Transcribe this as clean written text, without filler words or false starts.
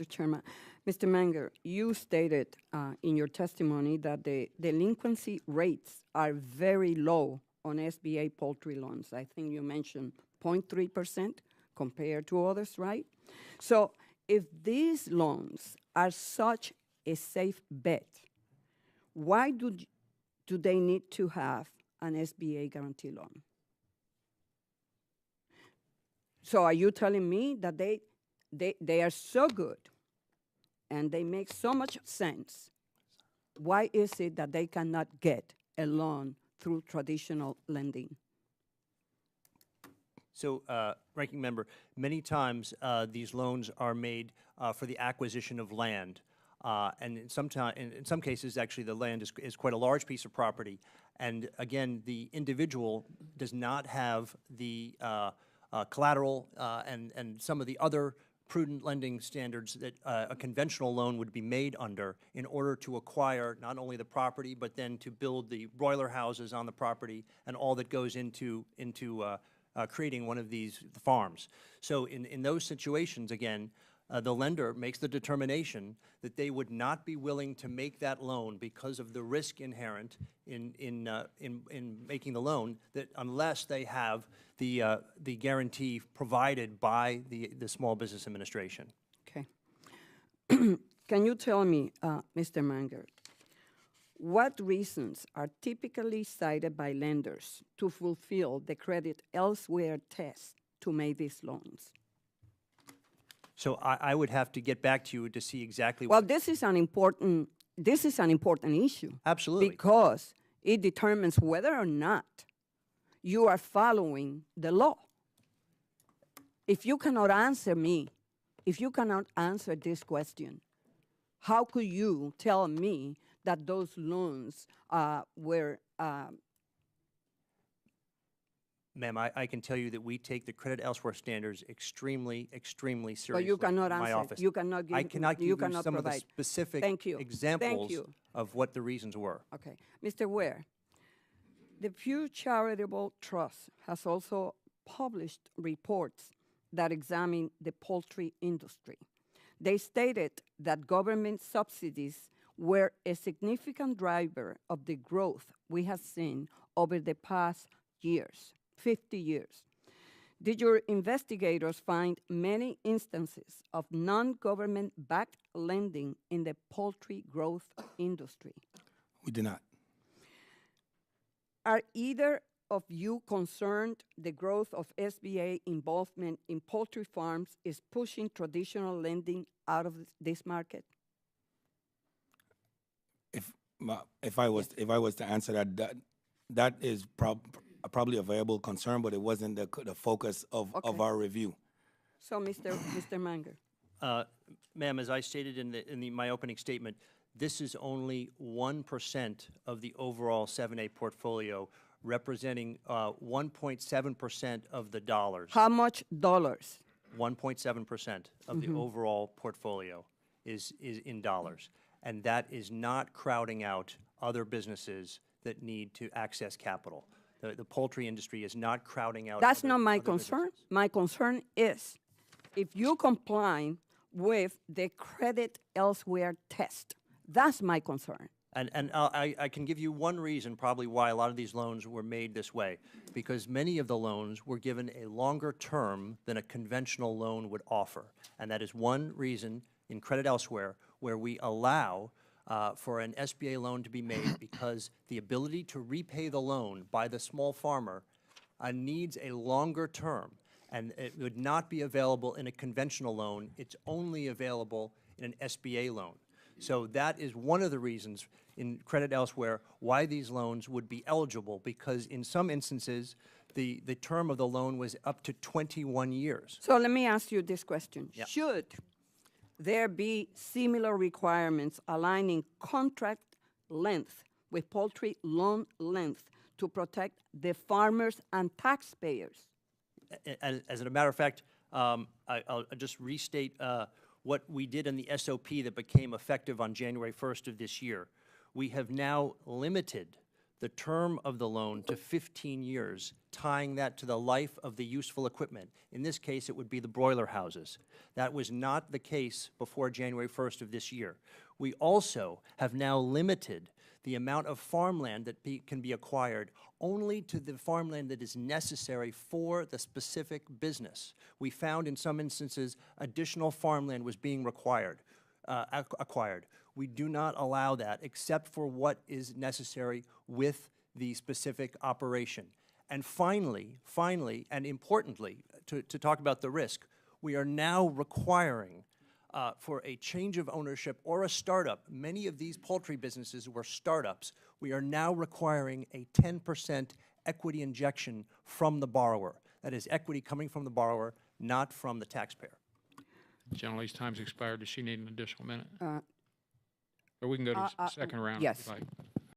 Mr. Chairman. Mr. Manger, you stated in your testimony that the delinquency rates are very low on SBA poultry loans. I think you mentioned 0.3% compared to others, right? So if these loans are such a safe bet, why do they need to have an SBA guarantee loan? So are you telling me that they are so good and they make so much sense? Why is it that they cannot get a loan through traditional lending? So, Ranking Member, many times these loans are made for the acquisition of land. And in some cases, actually, the land is quite a large piece of property. And again, the individual does not have the collateral and some of the other prudent lending standards that a conventional loan would be made under in order to acquire not only the property, but then to build the broiler houses on the property and all that goes into creating one of these farms. So in those situations, again, the lender makes the determination that they would not be willing to make that loan because of the risk inherent in making the loan, that unless they have the guarantee provided by the Small Business Administration. Okay. Can you tell me, Mr. Manger, what reasons are typically cited by lenders to fulfill the credit elsewhere test to make these loans? So I would have to get back to you to see exactly. Well, this is an important issue. Absolutely. Because it determines whether or not you are following the law. If you cannot answer me, if you cannot answer this question, how could you tell me that those loans were Ma'am, I can tell you that we take the credit elsewhere standards extremely, extremely seriously. But you cannot in my answer. office. You cannot give. I cannot give you some provide. of the specific examples of what the reasons were. Okay, Mr. Ware, the Pew Charitable Trust has also published reports that examine the poultry industry. They stated that government subsidies were a significant driver of the growth we have seen over the past years. 50 years. Did your investigators find many instances of non-government-backed lending in the poultry growth industry? We did not. Are either of you concerned the growth of SBA involvement in poultry farms is pushing traditional lending out of this market? If I was to answer that is probably a viable concern, but it wasn't the focus of our review. So, Mr. Manger. Ma'am, as I stated in my opening statement, this is only 1% of the overall 7A portfolio, representing 1.7% of the dollars. How much dollars? 1.7% of the overall portfolio is in dollars. And that is not crowding out other businesses that need to access capital. The poultry industry is not crowding out. That's not my concern. My concern is if you comply with the credit elsewhere test. That's my concern. And I can give you one reason probably why a lot of these loans were made this way, because many of the loans were given a longer term than a conventional loan would offer. And that is one reason in credit elsewhere where we allow for an SBA loan to be made, because the ability to repay the loan by the small farmer needs a longer term, and it would not be available in a conventional loan. It's only available in an SBA loan. So that is one of the reasons in credit elsewhere why these loans would be eligible, because in some instances the term of the loan was up to 21 years. So let me ask you this question. Yeah. Should there be similar requirements aligning contract length with poultry loan length to protect the farmers and taxpayers? As a matter of fact, I'll just restate what we did in the SOP that became effective on January 1st of this year. We have now limited the term of the loan to 15 years, tying that to the life of the useful equipment. In this case, it would be the broiler houses. That was not the case before January 1st of this year. We also have now limited the amount of farmland that can be acquired only to the farmland that is necessary for the specific business. We found in some instances additional farmland was being acquired. We do not allow that except for what is necessary with the specific operation. And finally, and importantly, to talk about the risk, we are now requiring for a change of ownership or a startup, many of these poultry businesses were startups, we are now requiring a 10% equity injection from the borrower. That is equity coming from the borrower, not from the taxpayer. Gentlelady's time's expired. Does she need an additional minute? Or we can go to second round yes. if you like.